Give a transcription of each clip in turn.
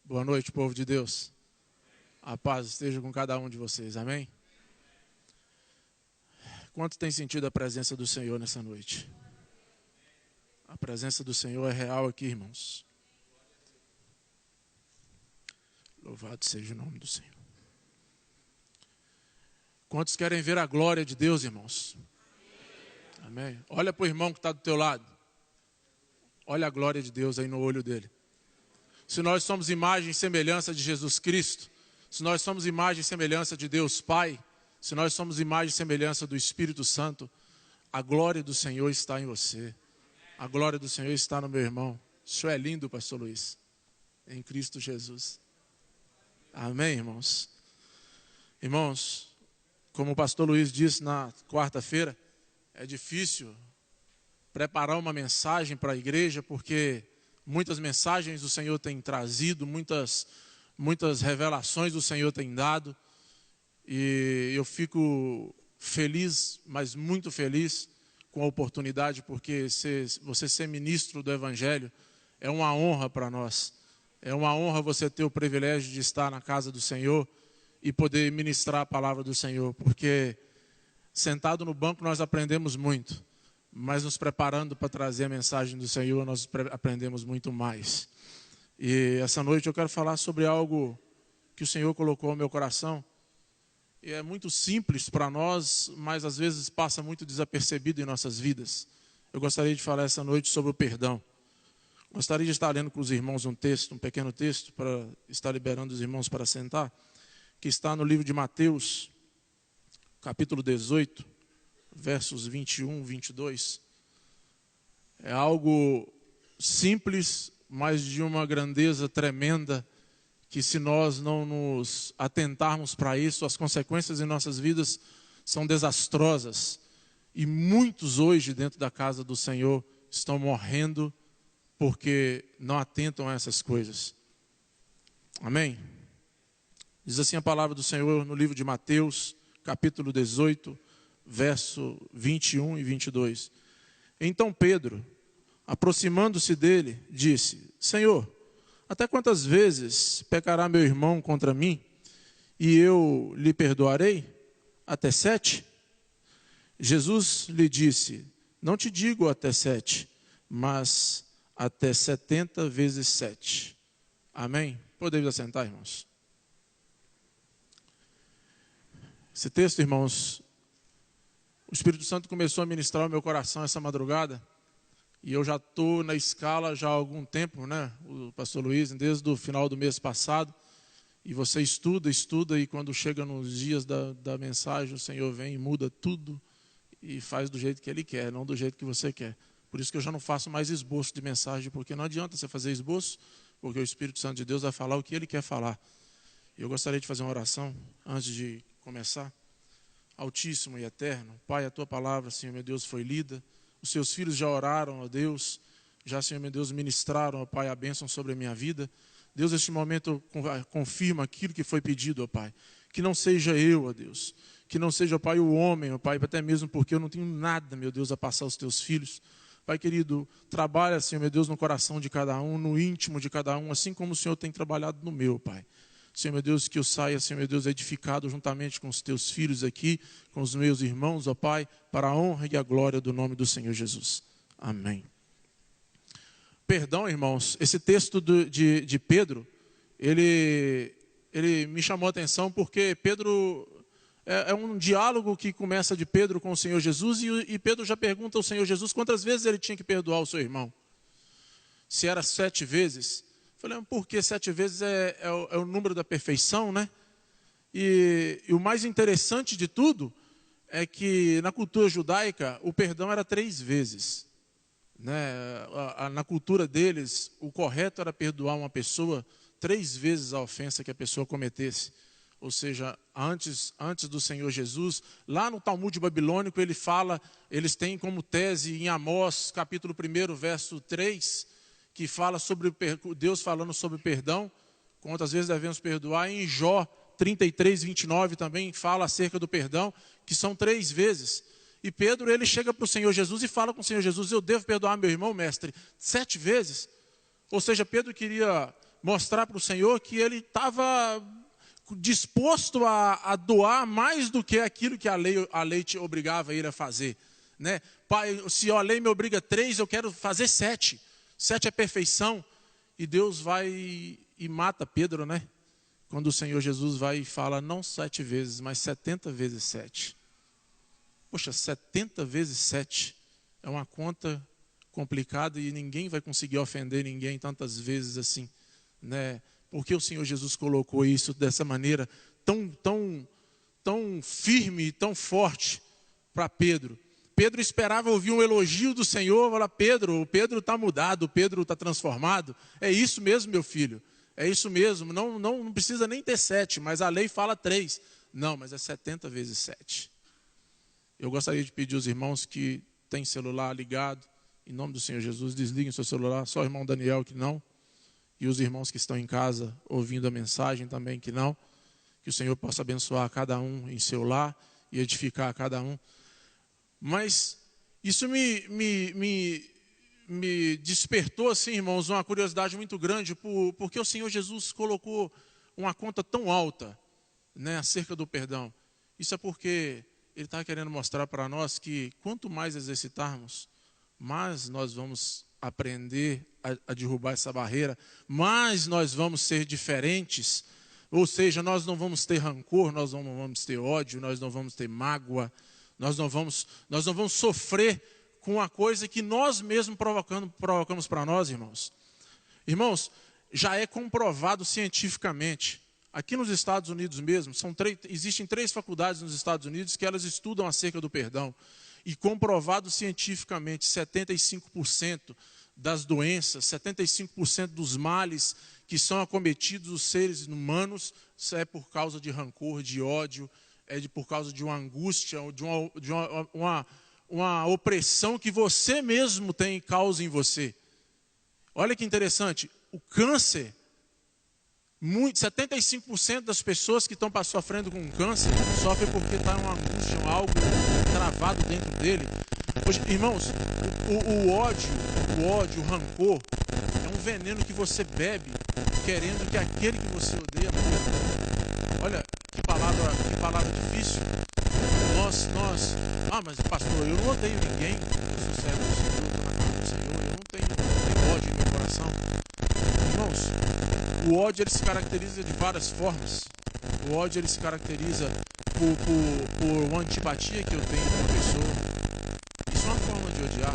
Boa noite, povo de Deus. A paz esteja com cada um de vocês, amém? Quanto tem sentido a presença do Senhor nessa noite? A presença do Senhor é real aqui, irmãos. Louvado seja o nome do Senhor. Quantos querem ver a glória de Deus, irmãos? Amém? Olha para o irmão que está do teu lado. Olha a glória de Deus aí no olho dele. Se nós somos imagem e semelhança de Jesus Cristo, se nós somos imagem e semelhança de Deus Pai, se nós somos imagem e semelhança do Espírito Santo, a glória do Senhor está em você. A glória do Senhor está no meu irmão. Isso é lindo, pastor Luiz. Em Cristo Jesus. Amém, irmãos? Irmãos, como o pastor Luiz disse na quarta-feira, é difícil preparar uma mensagem para a igreja, porque muitas mensagens o Senhor tem trazido, muitas revelações o Senhor tem dado, e eu fico feliz, mas muito feliz com a oportunidade, porque você ser ministro do Evangelho é uma honra para nós. É uma honra você ter o privilégio de estar na casa do Senhor e poder ministrar a palavra do Senhor, porque sentado no banco nós aprendemos muito, mas nos preparando para trazer a mensagem do Senhor, nós aprendemos muito mais. E essa noite eu quero falar sobre algo que o Senhor colocou no meu coração. E é muito simples para nós, mas às vezes passa muito desapercebido em nossas vidas. Eu gostaria de falar essa noite sobre o perdão. Gostaria de estar lendo com os irmãos um pequeno texto, para estar liberando os irmãos para sentar, que está no livro de Mateus, capítulo 18, versos 21, 22. É algo simples, mas de uma grandeza tremenda, que se nós não nos atentarmos para isso, as consequências em nossas vidas são desastrosas. E muitos hoje dentro da casa do Senhor estão morrendo porque não atentam a essas coisas. Amém? Diz assim a palavra do Senhor no livro de Mateus, capítulo 18, verso 21 e 22. Então Pedro, aproximando-se dele, disse: Senhor, até quantas vezes pecará meu irmão contra mim, e eu lhe perdoarei? Até 7? Jesus lhe disse: Não te digo até 7, mas até 70 vezes 7. Amém? Podemos assentar, irmãos? Esse texto, irmãos, o Espírito Santo começou a ministrar o meu coração essa madrugada, e eu já estou na escala já há algum tempo, né? O pastor Luiz, desde o final do mês passado, e você estuda, e quando chega nos dias da mensagem, o Senhor vem e muda tudo, e faz do jeito que Ele quer, não do jeito que você quer. Por isso que eu já não faço mais esboço de mensagem, porque não adianta você fazer esboço, porque o Espírito Santo de Deus vai falar o que Ele quer falar. E eu gostaria de fazer uma oração antes de começar. Altíssimo e eterno, Pai, a Tua palavra, Senhor meu Deus, foi lida. Os Seus filhos já oraram, ó Deus. Já, Senhor meu Deus, ministraram, ó Pai, a bênção sobre a minha vida. Deus, neste momento, confirma aquilo que foi pedido, ó Pai. Que não seja eu, ó Deus. Que não seja, ó Pai, o homem, ó Pai, até mesmo porque eu não tenho nada, meu Deus, a passar aos Teus filhos. Pai querido, trabalha, Senhor meu Deus, no coração de cada um, no íntimo de cada um, assim como o Senhor tem trabalhado no meu, Pai. Senhor meu Deus, que eu saia, Senhor meu Deus, edificado juntamente com os Teus filhos aqui, com os meus irmãos, ó Pai, para a honra e a glória do nome do Senhor Jesus. Amém. Perdão, irmãos, esse texto de Pedro, ele me chamou a atenção porque Pedro, é um diálogo que começa de Pedro com o Senhor Jesus, e Pedro já pergunta ao Senhor Jesus quantas vezes ele tinha que perdoar o seu irmão. Se era 7 vezes. Falei, por que 7 vezes é o número da perfeição, né? E o mais interessante de tudo é que na cultura judaica o perdão era 3 vezes. Né? Na cultura deles, o correto era perdoar uma pessoa 3 vezes a ofensa que a pessoa cometesse. Ou seja, antes do Senhor Jesus, lá no Talmud babilônico eles têm como tese em Amós, capítulo 1, verso 3, que fala sobre Deus falando sobre perdão, quantas vezes devemos perdoar. Em Jó 33, 29 também fala acerca do perdão, que são 3 vezes. E Pedro, ele chega para o Senhor Jesus e fala com o Senhor Jesus: eu devo perdoar meu irmão, mestre, 7 vezes? Ou seja, Pedro queria mostrar para o Senhor que ele estava disposto a doar mais do que aquilo que a lei te obrigava ele a fazer. Né? Pai, se a lei me obriga 3, eu quero fazer 7. 7 é perfeição. E Deus vai e mata Pedro, né? Quando o Senhor Jesus vai e fala, não 7 vezes, mas 70 vezes 7. Poxa, 70 vezes 7 é uma conta complicada e ninguém vai conseguir ofender ninguém tantas vezes assim, né? Porque o Senhor Jesus colocou isso dessa maneira tão firme e tão forte para Pedro. Pedro esperava ouvir um elogio do Senhor, falar, Pedro, o Pedro está mudado, o Pedro está transformado. É isso mesmo, meu filho, é isso mesmo, não precisa nem ter 7, mas a lei fala 3. Não, mas é 70 vezes 7. Eu gostaria de pedir aos irmãos que têm celular ligado, em nome do Senhor Jesus, desliguem seu celular, só o irmão Daniel que não, e os irmãos que estão em casa ouvindo a mensagem também que não, que o Senhor possa abençoar cada um em seu lar e edificar cada um. Mas isso me despertou, assim, irmãos, uma curiosidade muito grande, porque o Senhor Jesus colocou uma conta tão alta, né, acerca do perdão. Isso é porque Ele está querendo mostrar para nós que quanto mais exercitarmos, mais nós vamos aprender a derrubar essa barreira, mais nós vamos ser diferentes, ou seja, nós não vamos ter rancor, nós não vamos ter ódio, nós não vamos ter mágoa, nós não vamos sofrer com a coisa que nós mesmos provocamos para nós, irmãos. Irmãos, já é comprovado cientificamente, aqui nos Estados Unidos mesmo, existem 3 faculdades nos Estados Unidos que elas estudam acerca do perdão, e comprovado cientificamente, 75% das doenças, 75% dos males que são acometidos os seres humanos, é por causa de rancor, de ódio, por causa de uma angústia, de uma opressão que você mesmo tem causa em você. Olha que interessante, o câncer, 75% das pessoas que estão sofrendo com câncer sofrem porque está uma angústia, algo travado dentro dele. Hoje, irmãos, o ódio, o rancor é um veneno que você bebe querendo que aquele que você odeia morra. Olha que palavra difícil. Mas pastor, eu não odeio ninguém. Eu sou servo do Senhor, estou na casa do Senhor, eu não tenho ódio no meu coração. Irmãos, o ódio ele se caracteriza de várias formas. O ódio ele se caracteriza por uma antipatia que eu tenho com uma pessoa. Isso é uma forma de odiar,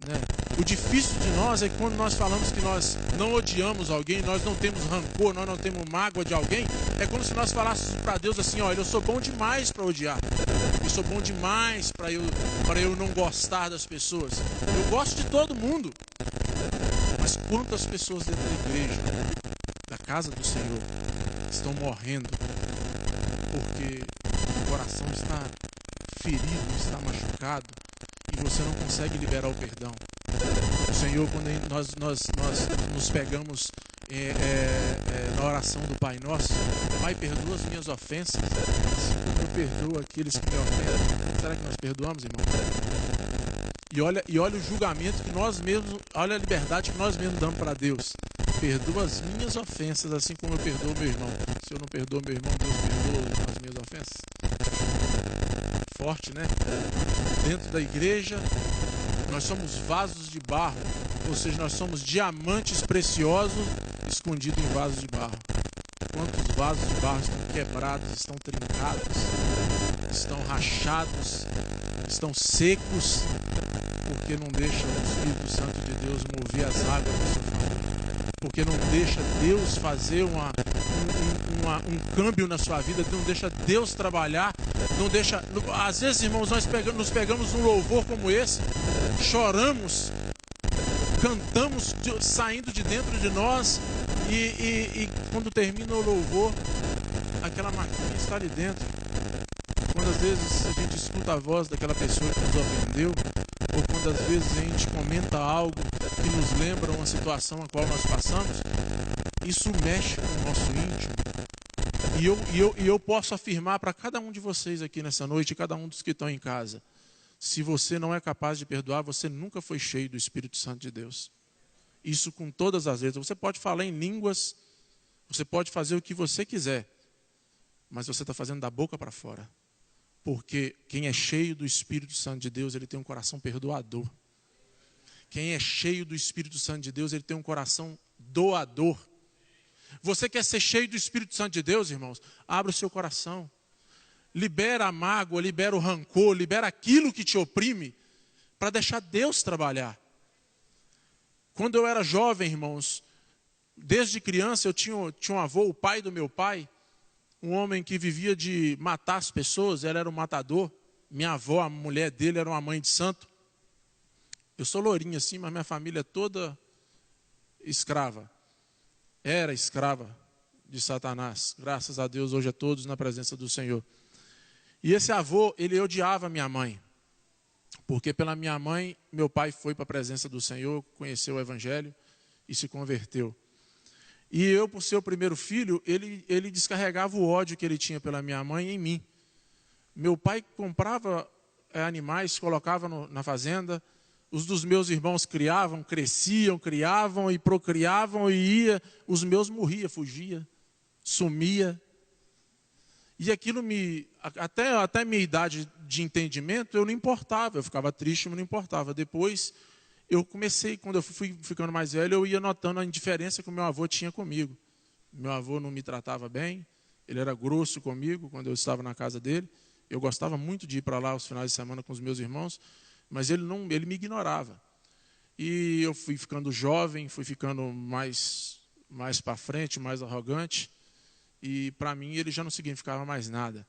né? O difícil de nós é que quando nós falamos que nós não odiamos alguém, nós não temos rancor, nós não temos mágoa de alguém, é como se nós falássemos para Deus assim, olha, eu sou bom demais para odiar, eu sou bom demais para eu não gostar das pessoas, eu gosto de todo mundo, mas quantas pessoas dentro da igreja, da casa do Senhor, estão morrendo porque o coração está ferido, está machucado, e você não consegue liberar o perdão. O Senhor, quando nós nos pegamos na oração do Pai Nosso, Pai, perdoa as minhas ofensas, assim como eu perdoo aqueles que me ofendem. Será que nós perdoamos, irmão? E olha o julgamento que nós mesmos, olha a liberdade que nós mesmos damos para Deus. Perdoa as minhas ofensas, assim como eu perdoo meu irmão. Se eu não perdoo meu irmão, Deus perdoa as minhas ofensas. Forte, né? Dentro da igreja, nós somos vasos de barro, ou seja, nós somos diamantes preciosos escondidos em vasos de barro. Quantos vasos de barro estão quebrados, estão trincados, estão rachados, estão secos, porque não deixa o Espírito Santo de Deus mover as águas do seu favor, porque não deixa Deus fazer um câmbio na sua vida, não deixa Deus trabalhar, não deixa. Às vezes, irmãos, nós nos pegamos num louvor como esse, choramos, cantamos saindo de dentro de nós, e quando termina o louvor, aquela maquinha está ali dentro. Quando às vezes a gente escuta a voz daquela pessoa que nos ofendeu, ou quando às vezes a gente comenta algo que nos lembra uma situação a qual nós passamos, isso mexe com o nosso íntimo. E eu posso afirmar para cada um de vocês aqui nessa noite, cada um dos que estão em casa, se você não é capaz de perdoar, você nunca foi cheio do Espírito Santo de Deus. isso com todas as letras. Você pode falar em línguas, você pode fazer o que você quiser, mas você está fazendo da boca para fora. Porque quem é cheio do Espírito Santo de Deus, ele tem um coração perdoador. Quem é cheio do Espírito Santo de Deus, ele tem um coração doador. Você quer ser cheio do Espírito Santo de Deus, irmãos? Abra o seu coração. Libera a mágoa, libera o rancor, libera aquilo que te oprime, para deixar Deus trabalhar. Quando eu era jovem, irmãos, desde criança eu tinha um avô, o pai do meu pai, um homem que vivia de matar as pessoas, ele era um matador. Minha avó, a mulher dele, era uma mãe de santo. Eu sou lourinho assim, mas minha família é toda escrava. Era escrava de Satanás. Graças a Deus, hoje é todos na presença do Senhor. E esse avô, ele odiava minha mãe. Porque pela minha mãe, meu pai foi para a presença do Senhor, conheceu o Evangelho e se converteu. E eu, por ser o primeiro filho, ele descarregava o ódio que ele tinha pela minha mãe em mim. Meu pai comprava animais, colocava na fazenda. Os dos meus irmãos criavam, cresciam, criavam e procriavam e ia. Os meus morria, fugia, sumia. E aquilo até a minha idade de entendimento, eu não importava. Eu ficava triste, mas não importava. Depois, eu comecei, quando eu fui ficando mais velho, eu ia notando a indiferença que o meu avô tinha comigo. Meu avô não me tratava bem, ele era grosso comigo quando eu estava na casa dele. Eu gostava muito de ir para lá aos finais de semana com os meus irmãos, mas ele me ignorava. E eu fui ficando jovem, fui ficando mais para frente, mais arrogante. E para mim ele já não significava mais nada,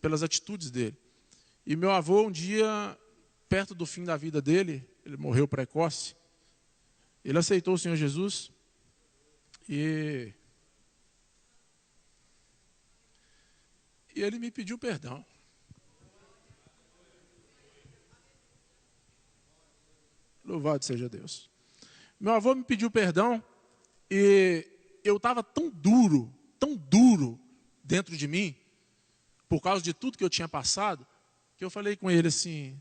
pelas atitudes dele. E meu avô, um dia, perto do fim da vida dele, ele morreu precoce, ele aceitou o Senhor Jesus e ele me pediu perdão. Louvado seja Deus. Meu avô me pediu perdão e eu estava tão duro dentro de mim, por causa de tudo que eu tinha passado, que eu falei com ele assim: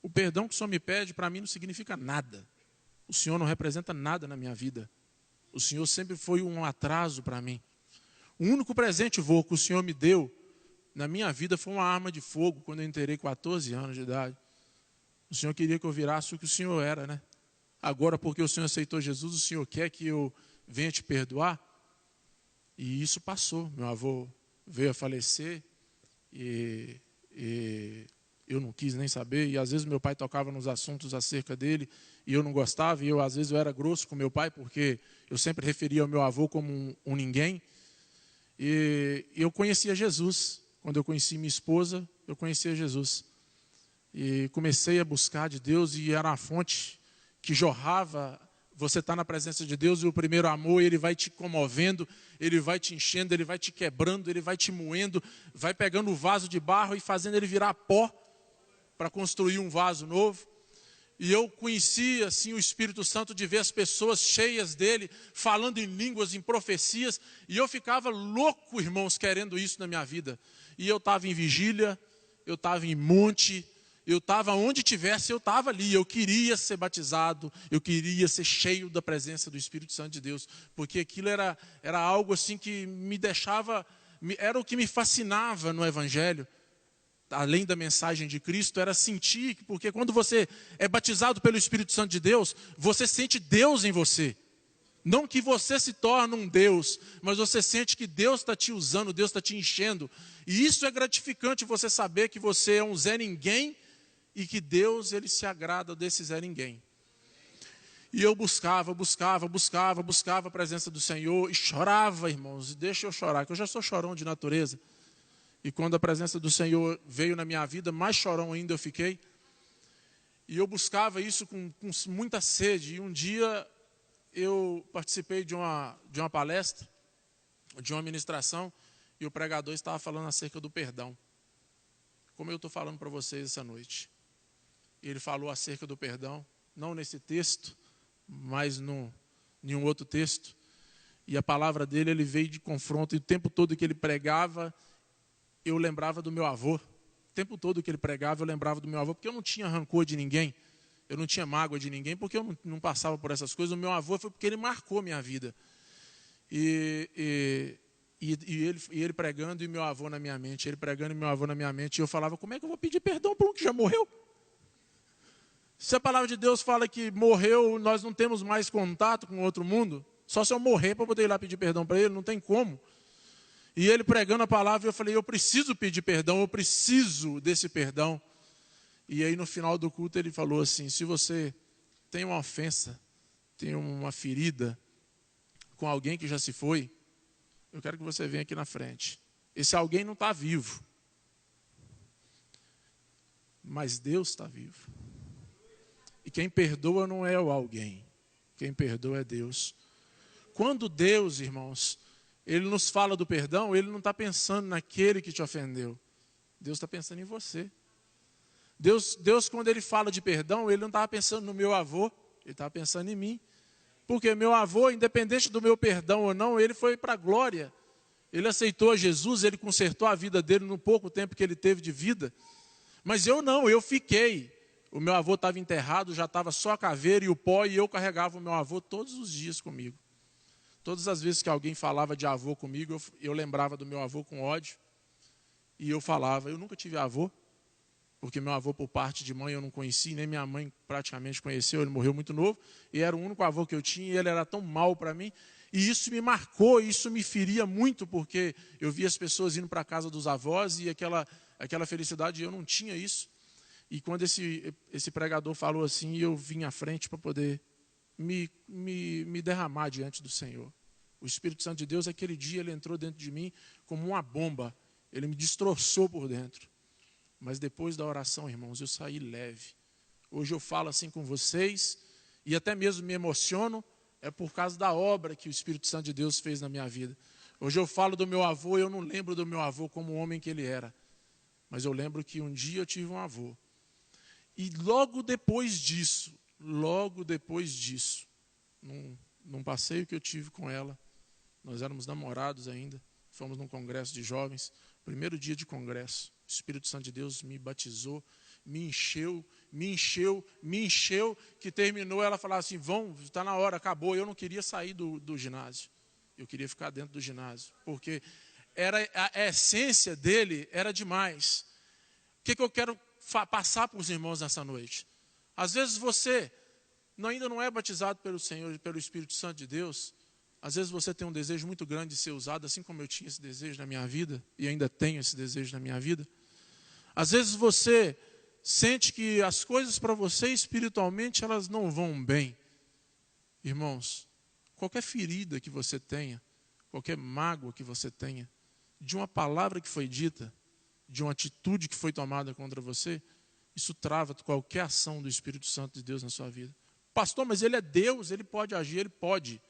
o perdão que o Senhor me pede, para mim não significa nada. O Senhor não representa nada na minha vida. O Senhor sempre foi um atraso para mim. O único presente, vô, que o Senhor me deu na minha vida foi uma arma de fogo, quando eu inteirei 14 anos de idade. O Senhor queria que eu virasse o que o Senhor era, né? Agora, porque o Senhor aceitou Jesus, o Senhor quer que eu venha te perdoar? E isso passou. Meu avô veio a falecer e eu não quis nem saber. E às vezes meu pai tocava nos assuntos acerca dele e eu não gostava. E às vezes eu era grosso com meu pai, porque eu sempre referia ao meu avô como um ninguém. E eu conhecia Jesus. Quando eu conheci minha esposa, eu conhecia Jesus. E comecei a buscar de Deus e era uma fonte que jorrava. Você está na presença de Deus e o primeiro amor, ele vai te comovendo, ele vai te enchendo, ele vai te quebrando, ele vai te moendo, vai pegando o vaso de barro e fazendo ele virar pó para construir um vaso novo. E eu conheci assim o Espírito Santo de ver as pessoas cheias dele, falando em línguas, em profecias, e eu ficava louco, irmãos, querendo isso na minha vida. E eu estava em vigília, eu estava em monte, eu estava onde tivesse, eu estava ali. Eu queria ser batizado, eu queria ser cheio da presença do Espírito Santo de Deus, porque aquilo era algo assim que me deixava, era o que me fascinava no Evangelho. Além da mensagem de Cristo, era sentir, porque quando você é batizado pelo Espírito Santo de Deus, você sente Deus em você. Não que você se torne um Deus, mas você sente que Deus está te usando, Deus está te enchendo. E isso é gratificante, você saber que você é um Zé Ninguém e que Deus, ele se agrada desse Zé Ninguém. E eu buscava a presença do Senhor e chorava, irmãos. Deixa eu chorar, que eu já sou chorão de natureza. E quando a presença do Senhor veio na minha vida, mais chorão ainda eu fiquei. E eu buscava isso com muita sede. E um dia eu participei de uma palestra, de uma ministração, e o pregador estava falando acerca do perdão. Como eu estou falando para vocês essa noite. E ele falou acerca do perdão, não nesse texto, mas em um outro texto. E a palavra dele, ele veio de confronto. E o tempo todo que ele pregava, eu lembrava do meu avô. O tempo todo que ele pregava, eu lembrava do meu avô, porque eu não tinha rancor de ninguém. eu não tinha mágoa de ninguém, porque eu não passava por essas coisas. O meu avô foi porque ele marcou minha vida. E ele pregando e meu avô na minha mente, ele pregando e meu avô na minha mente, e eu falava, como é que eu vou pedir perdão para um que já morreu? Se a palavra de Deus fala que morreu, nós não temos mais contato com o outro mundo, só se eu morrer para poder ir lá pedir perdão para ele, não tem como. E ele pregando a palavra, eu falei, eu preciso pedir perdão, eu preciso desse perdão. E aí no final do culto ele falou assim, se você tem uma ofensa, tem uma ferida com alguém que já se foi, eu quero que você venha aqui na frente. Esse alguém não está vivo, mas Deus está vivo. E quem perdoa não é o alguém, quem perdoa é Deus. Quando Deus, irmãos, Ele nos fala do perdão, Ele não está pensando naquele que te ofendeu. Deus está pensando em você. Deus, quando Ele fala de perdão, Ele não estava pensando no meu avô, Ele estava pensando em mim. Porque meu avô, independente do meu perdão ou não, ele foi para a glória. Ele aceitou a Jesus, ele consertou a vida dele no pouco tempo que ele teve de vida. Mas eu não, eu fiquei. O meu avô estava enterrado, já estava só a caveira e o pó, e eu carregava o meu avô todos os dias comigo. Todas as vezes que alguém falava de avô comigo, eu lembrava do meu avô com ódio. E eu falava, eu nunca tive avô, porque meu avô por parte de mãe eu não conheci, nem minha mãe praticamente conheceu, ele morreu muito novo, e era o único avô que eu tinha, e ele era tão mal para mim, e isso me marcou, isso me feria muito, porque eu via as pessoas indo para a casa dos avós, e aquela felicidade, eu não tinha isso. E quando esse pregador falou assim, eu vim à frente para poder me derramar diante do Senhor. O Espírito Santo de Deus, aquele dia, ele entrou dentro de mim como uma bomba, ele me destroçou por dentro. Mas depois da oração, irmãos, eu saí leve. Hoje eu falo assim com vocês, e até mesmo me emociono, é por causa da obra que o Espírito Santo de Deus fez na minha vida. Hoje eu falo do meu avô, eu não lembro do meu avô como o homem que ele era. Mas eu lembro que um dia eu tive um avô. E logo depois disso, num passeio que eu tive com ela, nós éramos namorados ainda, fomos num congresso de jovens, primeiro dia de congresso, o Espírito Santo de Deus me batizou, me encheu, que terminou, ela falava assim, está na hora, acabou. Eu não queria sair do ginásio, eu queria ficar dentro do ginásio, porque a essência dele era demais. O que eu quero passar para os irmãos nessa noite? Às vezes você ainda não é batizado pelo Senhor, pelo Espírito Santo de Deus. Às vezes você tem um desejo muito grande de ser usado, assim como eu tinha esse desejo na minha vida, e ainda tenho esse desejo na minha vida. Às vezes você sente que as coisas para você espiritualmente elas não vão bem. Irmãos, qualquer ferida que você tenha, qualquer mágoa que você tenha, de uma palavra que foi dita, de uma atitude que foi tomada contra você, isso trava qualquer ação do Espírito Santo de Deus na sua vida. Pastor, mas ele é Deus, ele pode agir, ele pode.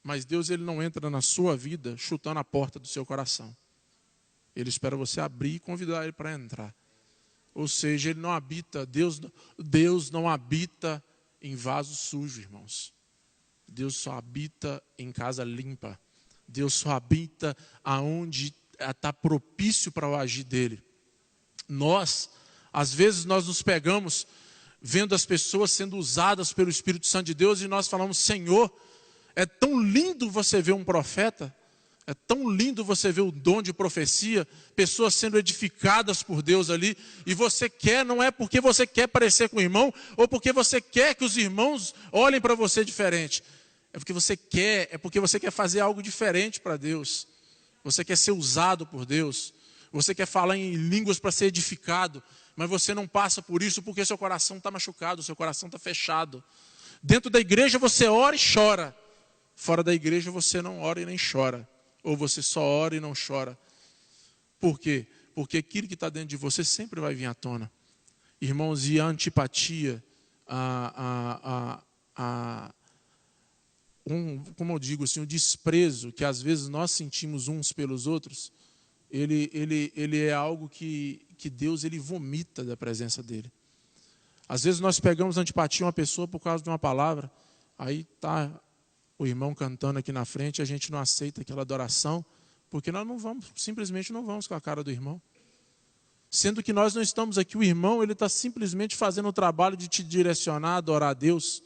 Mas Deus, ele não entra na sua vida chutando a porta do seu coração. Ele espera você abrir e convidar ele para entrar. Ou seja, ele não habita, Deus não habita em vaso sujo, irmãos. Deus só habita em casa limpa. Deus só habita aonde está propício para o agir dele. Às vezes nós nos pegamos vendo as pessoas sendo usadas pelo Espírito Santo de Deus e nós falamos, Senhor, é tão lindo você ver um profeta, é tão lindo você ver o dom de profecia, pessoas sendo edificadas por Deus ali, e você quer, não é porque você quer parecer com o irmão, ou porque você quer que os irmãos olhem para você diferente, é porque você quer fazer algo diferente para Deus, você quer ser usado por Deus, você quer falar em línguas para ser edificado, mas você não passa por isso porque seu coração está machucado, seu coração está fechado. Dentro da igreja você ora e chora, fora da igreja você não ora e nem chora. Ou você só ora e não chora. Por quê? Porque aquilo que está dentro de você sempre vai vir à tona. Irmãos, e a antipatia, como eu digo assim, o desprezo que às vezes nós sentimos uns pelos outros, ele é algo que Deus ele vomita da presença dele. Às vezes nós pegamos antipatia a uma pessoa por causa de uma palavra, aí está o irmão cantando aqui na frente, a gente não aceita aquela adoração, porque nós simplesmente não vamos com a cara do irmão. Sendo que nós não estamos aqui, o irmão, ele está simplesmente fazendo o trabalho de te direcionar a adorar a Deus.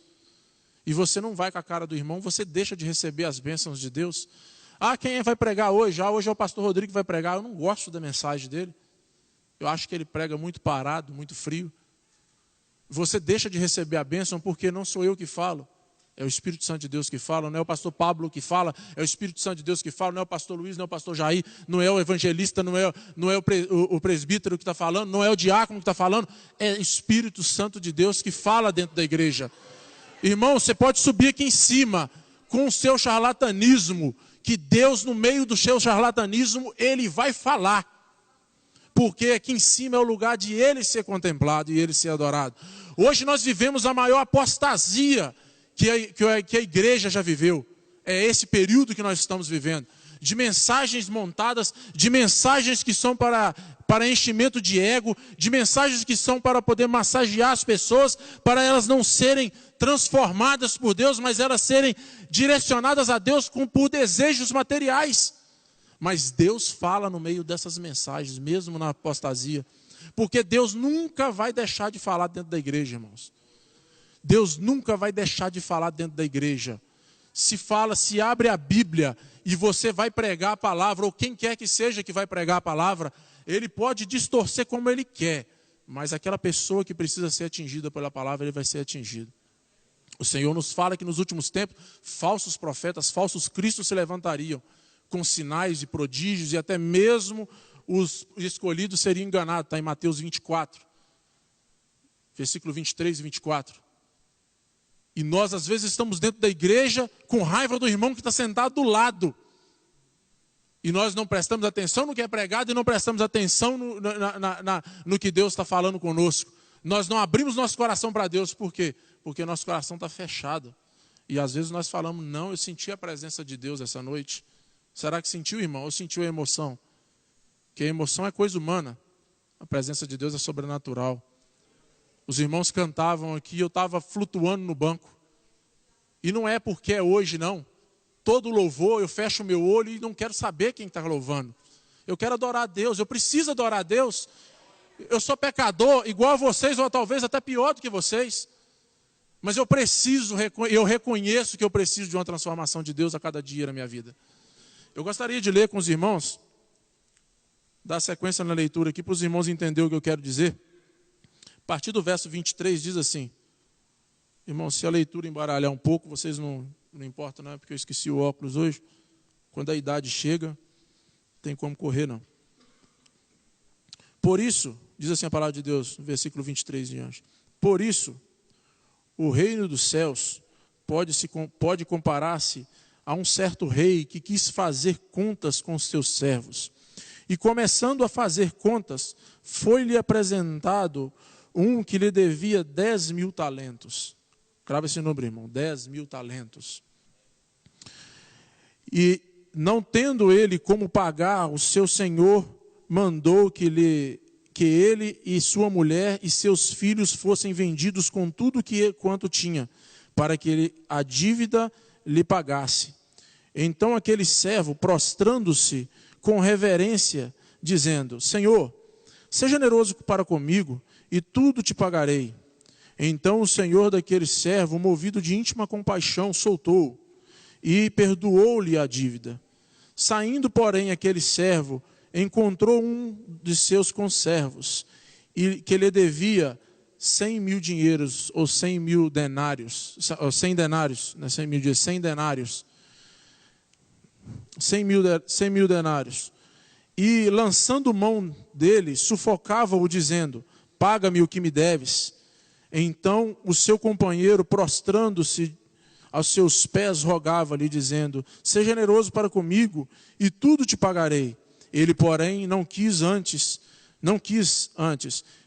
E você não vai com a cara do irmão, você deixa de receber as bênçãos de Deus. Ah, quem vai pregar hoje? Ah, hoje é o pastor Rodrigo que vai pregar. Eu não gosto da mensagem dele. Eu acho que ele prega muito parado, muito frio. Você deixa de receber a bênção porque não sou eu que falo. É o Espírito Santo de Deus que fala, não é o pastor Pablo que fala, é o Espírito Santo de Deus que fala, não é o pastor Luiz, não é o pastor Jair, não é o evangelista, não é o presbítero que está falando, não é o diácono que está falando, é o Espírito Santo de Deus que fala dentro da igreja. Irmão, você pode subir aqui em cima com o seu charlatanismo, que Deus no meio do seu charlatanismo, Ele vai falar. Porque aqui em cima é o lugar de Ele ser contemplado e Ele ser adorado. Hoje nós vivemos a maior apostasia que a igreja já viveu. É esse período que nós estamos vivendo. De mensagens montadas, de mensagens que são para enchimento de ego, de mensagens que são para poder massagear as pessoas, para elas não serem transformadas por Deus, mas elas serem direcionadas a Deus por desejos materiais. Mas Deus fala no meio dessas mensagens, mesmo na apostasia. Porque Deus nunca vai deixar de falar dentro da igreja, irmãos. Deus nunca vai deixar de falar dentro da igreja. Se abre a Bíblia e você vai pregar a palavra, ou quem quer que seja que vai pregar a palavra, ele pode distorcer como ele quer, mas aquela pessoa que precisa ser atingida pela palavra, ele vai ser atingido. O Senhor nos fala que nos últimos tempos, falsos profetas, falsos cristos se levantariam, com sinais e prodígios, e até mesmo os escolhidos seriam enganados. Está em Mateus 24, versículo 23 e 24. E nós, às vezes, estamos dentro da igreja com raiva do irmão que está sentado do lado. E nós não prestamos atenção no que é pregado e não prestamos atenção no que Deus está falando conosco. Nós não abrimos nosso coração para Deus. Por quê? Porque nosso coração está fechado. E às vezes nós falamos, não, eu senti a presença de Deus essa noite. Será que sentiu, irmão? Ou sentiu a emoção? Porque a emoção é coisa humana. A presença de Deus é sobrenatural. Os irmãos cantavam aqui, eu estava flutuando no banco. E não é porque é hoje, não. Todo louvor, eu fecho o meu olho e não quero saber quem está louvando. Eu quero adorar a Deus, eu preciso adorar a Deus. Eu sou pecador, igual a vocês, ou talvez até pior do que vocês. Mas eu reconheço que eu preciso de uma transformação de Deus a cada dia na minha vida. Eu gostaria de ler com os irmãos, dar sequência na leitura aqui, para os irmãos entenderem o que eu quero dizer. A partir do verso 23 diz assim, irmão, se a leitura embaralhar um pouco, vocês não importa não, é porque eu esqueci o óculos hoje, quando a idade chega, não tem como correr não. Por isso, diz assim a palavra de Deus, versículo 23 diante, por isso, o reino dos céus pode comparar-se a um certo rei que quis fazer contas com os seus servos. E começando a fazer contas, foi-lhe apresentado um que lhe devia 10.000 talentos. Grava esse número, irmão, 10.000 talentos. E não tendo ele como pagar, o seu senhor mandou que ele e sua mulher e seus filhos fossem vendidos com tudo quanto tinha, para que a dívida lhe pagasse. Então aquele servo, prostrando-se com reverência, dizendo, Senhor, seja generoso para comigo, e tudo te pagarei. Então o senhor daquele servo, movido de íntima compaixão, soltou e perdoou-lhe a dívida. Saindo, porém, aquele servo, encontrou um de seus conservos, e que lhe devia 100.000 dinheiros, ou 100.000 denários, ou 100 denários, não é 100.000 dias, 100 denários. 100.000 denários. E lançando mão dele, sufocava-o, dizendo, paga-me o que me deves. Então o seu companheiro, prostrando-se aos seus pés, rogava-lhe, dizendo, seja generoso para comigo, e tudo te pagarei. Ele, porém, não quis antes,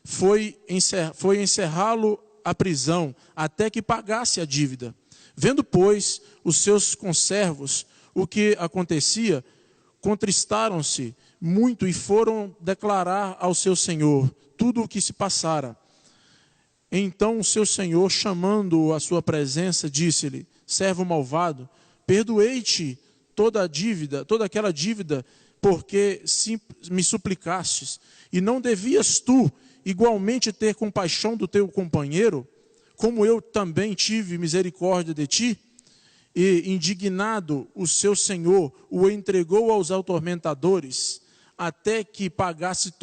foi encerrá-lo à prisão, até que pagasse a dívida. Vendo, pois, os seus conservos o que acontecia, contristaram-se muito e foram declarar ao seu senhor tudo o que se passara. Então o seu senhor, chamando-o à sua presença, disse-lhe, servo malvado, perdoei-te toda aquela dívida, porque me suplicastes, e não devias tu igualmente ter compaixão do teu companheiro, como eu também tive misericórdia de ti? E indignado o seu senhor o entregou aos atormentadores, até que pagasse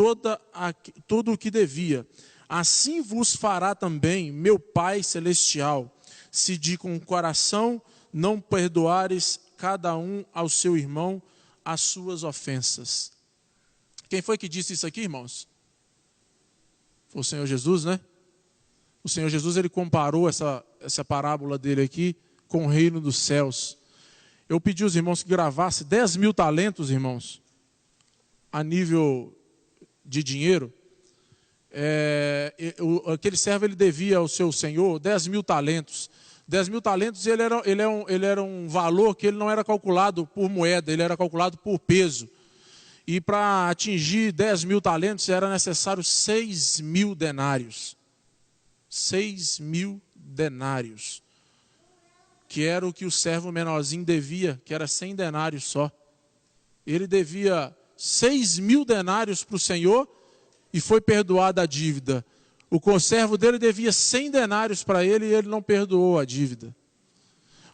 tudo o que devia. Assim vos fará também meu Pai Celestial, se de com o coração não perdoares cada um ao seu irmão as suas ofensas. Quem foi que disse isso aqui, irmãos? Foi o Senhor Jesus, né? O Senhor Jesus, ele comparou essa parábola dele aqui com o reino dos céus. Eu pedi aos irmãos que gravassem 10.000 talentos, irmãos, a nível de dinheiro. Aquele servo, ele devia ao seu senhor 10.000 talentos. 10.000 talentos, ele era um valor que ele não era calculado por moeda, ele era calculado por peso. E para atingir 10.000 talentos era necessário 6.000 denários. 6.000 denários. Que era o que o servo menorzinho devia, que era 100 denários só. Ele devia 6.000 denários para o Senhor e foi perdoada a dívida. O conservo dele devia 100 denários para ele e ele não perdoou a dívida.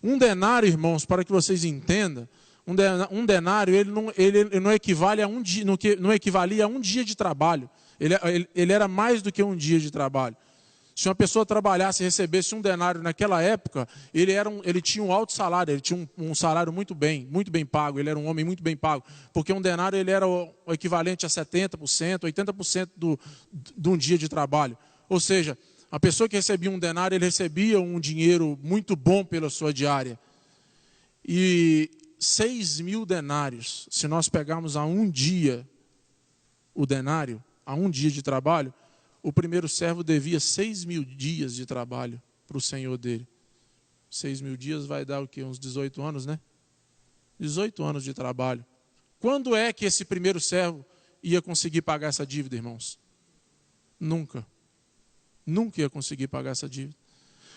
Um denário, irmãos, para que vocês entendam, um denário ele não equivale a um dia, não equivalia a um dia de trabalho. Ele era mais do que um dia de trabalho. Se uma pessoa trabalhasse e recebesse um denário naquela época, ele tinha um alto salário, ele tinha um salário muito bem pago, ele era um homem muito bem pago, porque um denário ele era o equivalente a 70%, 80% de um dia de trabalho. Ou seja, a pessoa que recebia um denário, ele recebia um dinheiro muito bom pela sua diária. E 6.000 denários, se nós pegarmos a um dia o denário, a um dia de trabalho, o primeiro servo devia 6.000 dias de trabalho para o senhor dele. 6.000 dias vai dar o quê? Uns 18 anos, né? 18 anos de trabalho. Quando é que esse primeiro servo ia conseguir pagar essa dívida, irmãos? Nunca. Nunca ia conseguir pagar essa dívida.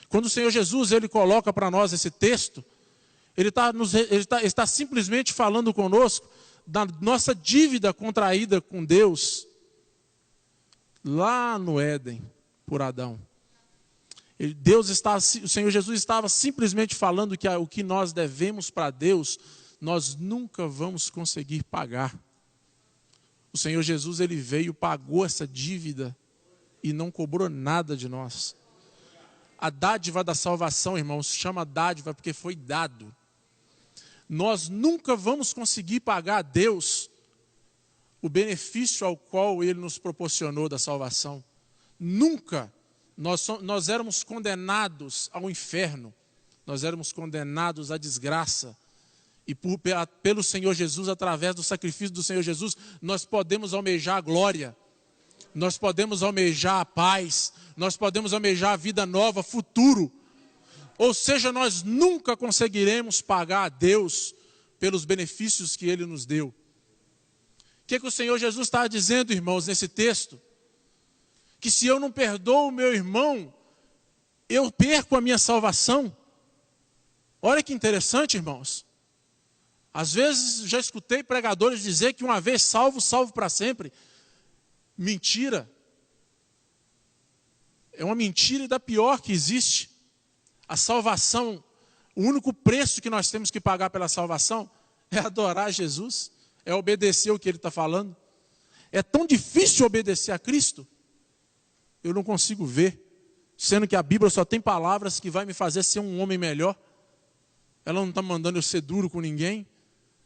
Quando o Senhor Jesus ele coloca para nós esse texto, ele está simplesmente falando conosco da nossa dívida contraída com Deus, lá no Éden, por Adão. O Senhor Jesus estava simplesmente falando que o que nós devemos para Deus, nós nunca vamos conseguir pagar. O Senhor Jesus, ele veio, pagou essa dívida e não cobrou nada de nós. A dádiva da salvação, irmãos, se chama dádiva porque foi dado. Nós nunca vamos conseguir pagar a Deus o benefício ao qual Ele nos proporcionou da salvação. Nunca. Nós éramos condenados ao inferno. Nós éramos condenados à desgraça. E pelo Senhor Jesus, através do sacrifício do Senhor Jesus, nós podemos almejar a glória. Nós podemos almejar a paz. Nós podemos almejar a vida nova, futuro. Ou seja, nós nunca conseguiremos pagar a Deus pelos benefícios que Ele nos deu. O que o Senhor Jesus está dizendo, irmãos, nesse texto? Que se eu não perdoo o meu irmão, eu perco a minha salvação. Olha que interessante, irmãos. Às vezes já escutei pregadores dizer que uma vez salvo, salvo para sempre. Mentira. É uma mentira e da pior que existe. A salvação, o único preço que nós temos que pagar pela salvação é adorar Jesus. É obedecer o que ele está falando. É tão difícil obedecer a Cristo. Eu não consigo ver. Sendo que a Bíblia só tem palavras que vai me fazer ser um homem melhor. Ela não está me mandando eu ser duro com ninguém.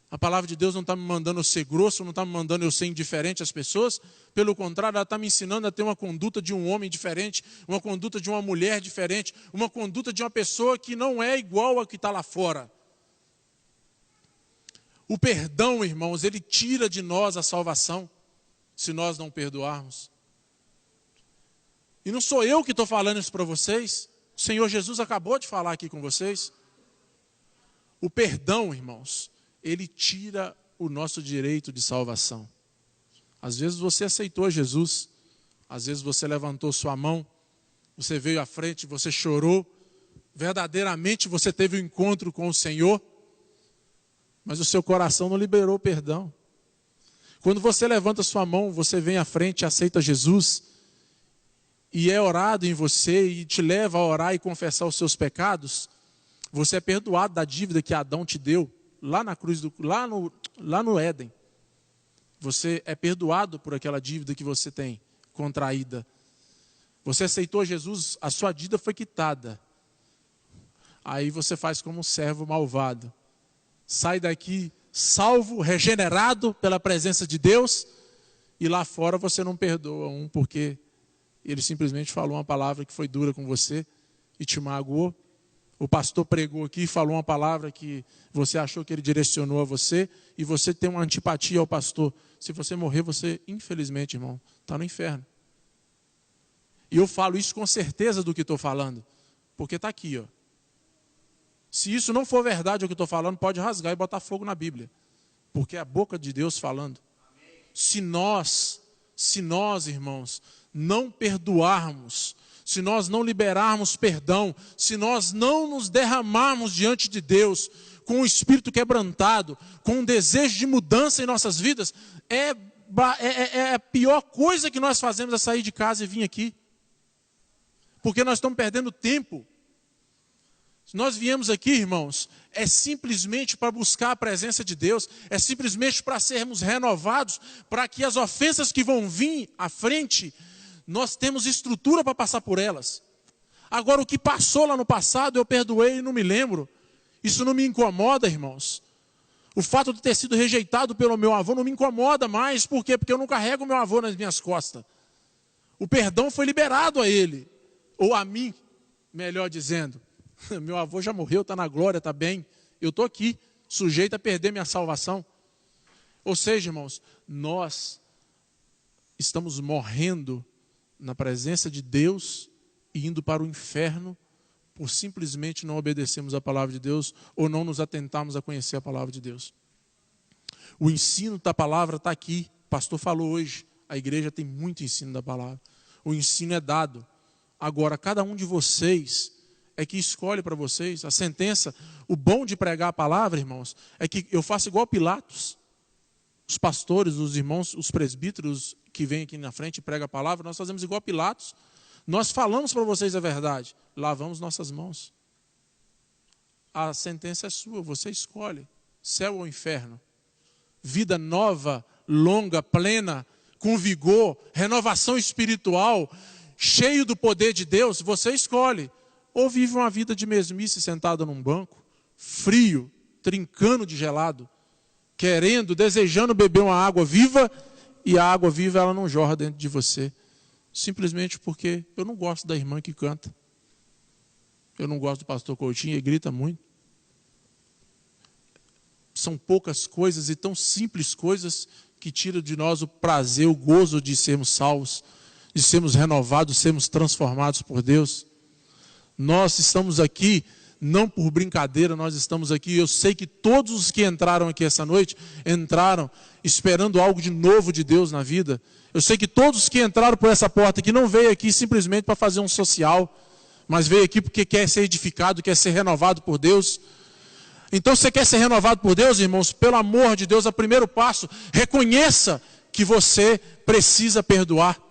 A palavra de Deus não está me mandando eu ser grosso, não está me mandando eu ser indiferente às pessoas. Pelo contrário, ela está me ensinando a ter uma conduta de um homem diferente, uma conduta de uma mulher diferente, uma conduta de uma pessoa que não é igual a que está lá fora. O perdão, irmãos, ele tira de nós a salvação, se nós não perdoarmos. E não sou eu que estou falando isso para vocês, o Senhor Jesus acabou de falar aqui com vocês. O perdão, irmãos, ele tira o nosso direito de salvação. Às vezes você aceitou Jesus, às vezes você levantou sua mão, você veio à frente, você chorou, verdadeiramente você teve um encontro com o Senhor, mas o seu coração não liberou perdão. Quando você levanta sua mão, você vem à frente e aceita Jesus, e é orado em você e te leva a orar e confessar os seus pecados, você é perdoado da dívida que Adão te deu lá na cruz, lá no Éden. Você é perdoado por aquela dívida que você tem contraída. Você aceitou Jesus, a sua dívida foi quitada. Aí você faz como um servo malvado. Sai daqui salvo, regenerado pela presença de Deus, e lá fora você não perdoa porque ele simplesmente falou uma palavra que foi dura com você e te magoou. O pastor pregou aqui e falou uma palavra que você achou que ele direcionou a você, e você tem uma antipatia ao pastor. Se você morrer, você, infelizmente, irmão, está no inferno. E eu falo isso com certeza do que estou falando, porque está aqui, ó. Se isso não for verdade o que estou falando, pode rasgar e botar fogo na Bíblia, porque é a boca de Deus falando. Se nós, irmãos, não perdoarmos, se nós não liberarmos perdão, se nós não nos derramarmos diante de Deus com o espírito quebrantado, com um desejo de mudança em nossas vidas, a pior coisa que nós fazemos é sair de casa e vir aqui, porque nós estamos perdendo tempo. Se nós viemos aqui, irmãos, é simplesmente para buscar a presença de Deus, é simplesmente para sermos renovados, para que as ofensas que vão vir à frente, nós temos estrutura para passar por elas. Agora, o que passou lá no passado, eu perdoei e não me lembro. Isso não me incomoda, irmãos. O fato de ter sido rejeitado pelo meu avô não me incomoda mais. Por quê? Porque eu não carrego meu avô nas minhas costas. O perdão foi liberado a ele, ou a mim, melhor dizendo. Meu avô já morreu, está na glória, está bem. Eu estou aqui, sujeito a perder minha salvação. Ou seja, irmãos, nós estamos morrendo na presença de Deus e indo para o inferno por simplesmente não obedecermos a palavra de Deus ou não nos atentarmos a conhecer a palavra de Deus. O ensino da palavra está aqui. O pastor falou hoje, a igreja tem muito ensino da palavra. O ensino é dado. Agora, cada um de vocês é que escolhe para vocês a sentença. O bom de pregar a palavra, irmãos, é que eu faço igual Pilatos. Os pastores, os irmãos, os presbíteros que vêm aqui na frente e pregam a palavra, nós fazemos igual Pilatos. Nós falamos para vocês a verdade, lavamos nossas mãos. A sentença é sua, você escolhe, céu ou inferno. Vida nova, longa, plena, com vigor, renovação espiritual, cheio do poder de Deus, você escolhe. Ou vive uma vida de mesmice sentado num banco, frio, trincando de gelado, querendo, desejando beber uma água viva, e a água viva ela não jorra dentro de você. Simplesmente porque eu não gosto da irmã que canta. Eu não gosto do pastor Coutinho, ele grita muito. São poucas coisas e tão simples coisas que tiram de nós o prazer, o gozo de sermos salvos, de sermos renovados, de sermos transformados por Deus. Nós estamos aqui não por brincadeira, nós estamos aqui. Eu sei que todos os que entraram aqui essa noite, entraram esperando algo de novo de Deus na vida. Eu sei que todos que entraram por essa porta aqui não veio aqui simplesmente para fazer um social, mas veio aqui porque quer ser edificado, quer ser renovado por Deus. Então, se você quer ser renovado por Deus, irmãos, pelo amor de Deus, o primeiro passo, reconheça que você precisa perdoar.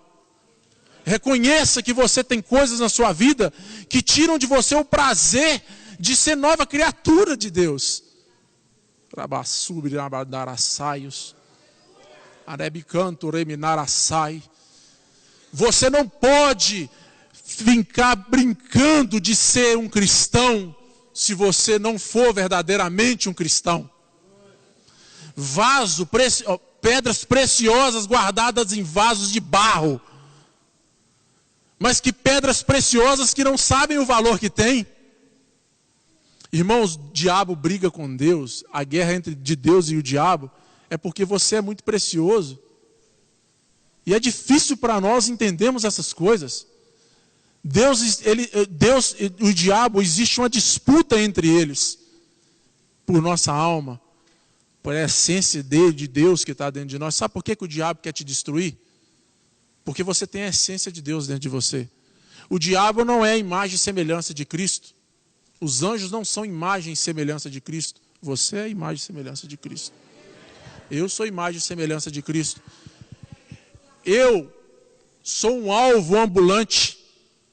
Reconheça que você tem coisas na sua vida que tiram de você o prazer de ser nova criatura de Deus. Você não pode ficar brincando de ser um cristão se você não for verdadeiramente um cristão. Pedras preciosas guardadas em vasos de barro. Mas que pedras preciosas que não sabem o valor que tem. Irmãos, o diabo briga com Deus. A guerra entre de Deus e o diabo é porque você é muito precioso. E é difícil para nós entendermos essas coisas. Deus e o diabo, existe uma disputa entre eles. Por nossa alma. Por a essência de Deus que está dentro de nós. Sabe por que o diabo quer te destruir? Porque você tem a essência de Deus dentro de você. O diabo não é a imagem e semelhança de Cristo. Os anjos não são imagem e semelhança de Cristo. Você é a imagem e semelhança de Cristo. Eu sou imagem e semelhança de Cristo. Eu sou um alvo ambulante.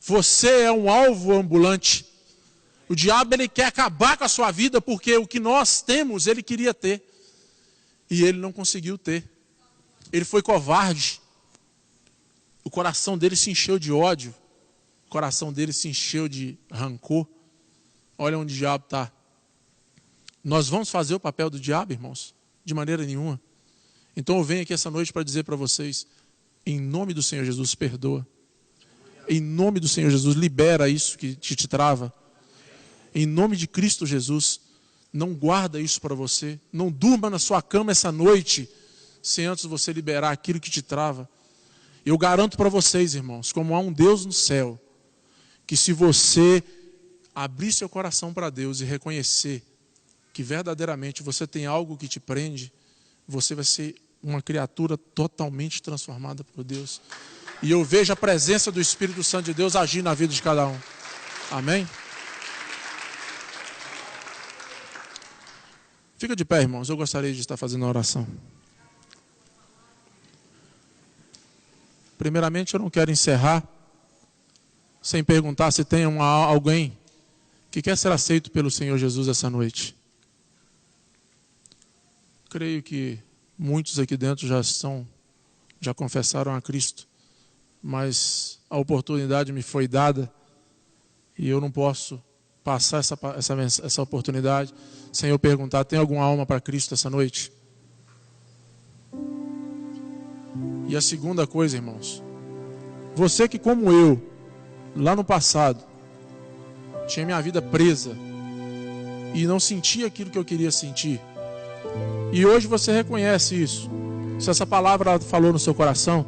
Você é um alvo ambulante. O diabo, ele quer acabar com a sua vida porque o que nós temos, ele queria ter. E ele não conseguiu ter. Ele foi covarde. O coração dele se encheu de ódio. O coração dele se encheu de rancor. Olha onde o diabo está. Nós vamos fazer o papel do diabo, irmãos? De maneira nenhuma. Então eu venho aqui essa noite para dizer para vocês, em nome do Senhor Jesus, perdoa. Em nome do Senhor Jesus, libera isso que te trava. Em nome de Cristo Jesus, não guarda isso para você. Não durma na sua cama essa noite, sem antes você liberar aquilo que te trava. Eu garanto para vocês, irmãos, como há um Deus no céu, que se você abrir seu coração para Deus e reconhecer que verdadeiramente você tem algo que te prende, você vai ser uma criatura totalmente transformada por Deus. E eu vejo a presença do Espírito Santo de Deus agir na vida de cada um. Amém? Fica de pé, irmãos. Eu gostaria de estar fazendo a oração. Primeiramente, eu não quero encerrar sem perguntar se tem alguém que quer ser aceito pelo Senhor Jesus essa noite. Creio que muitos aqui dentro já confessaram a Cristo, mas a oportunidade me foi dada e eu não posso passar essa oportunidade sem eu perguntar: tem alguma alma para Cristo essa noite? E a segunda coisa, irmãos, você que como eu, lá no passado, tinha minha vida presa e não sentia aquilo que eu queria sentir, e hoje você reconhece isso, se essa palavra falou no seu coração,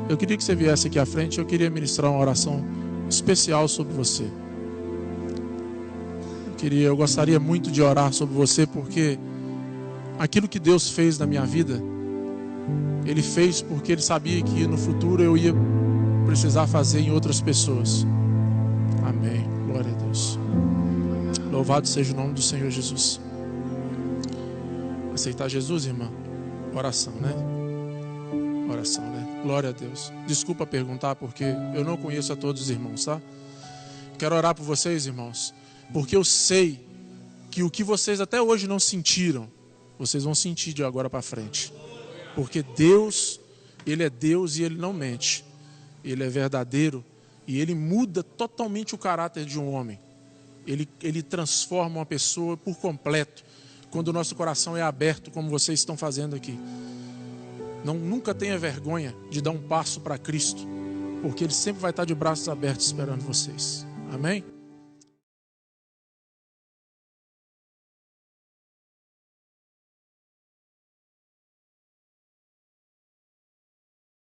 eu queria que você viesse aqui à frente. Eu queria ministrar uma oração especial sobre você. Eu gostaria muito de orar sobre você, porque aquilo que Deus fez na minha vida, Ele fez porque Ele sabia que no futuro eu ia precisar fazer em outras pessoas. Amém. Glória a Deus. Louvado seja o nome do Senhor Jesus. Aceitar Jesus, irmã? Oração, né? Oração, né? Glória a Deus. Desculpa perguntar, porque eu não conheço a todos os irmãos, tá? Quero orar por vocês, irmãos, porque eu sei que o que vocês até hoje não sentiram, vocês vão sentir de agora para frente. Porque Deus, Ele é Deus e Ele não mente. Ele é verdadeiro e Ele muda totalmente o caráter de um homem. Ele transforma uma pessoa por completo, quando o nosso coração é aberto, como vocês estão fazendo aqui. Nunca tenha vergonha de dar um passo para Cristo, porque Ele sempre vai estar de braços abertos esperando vocês. Amém?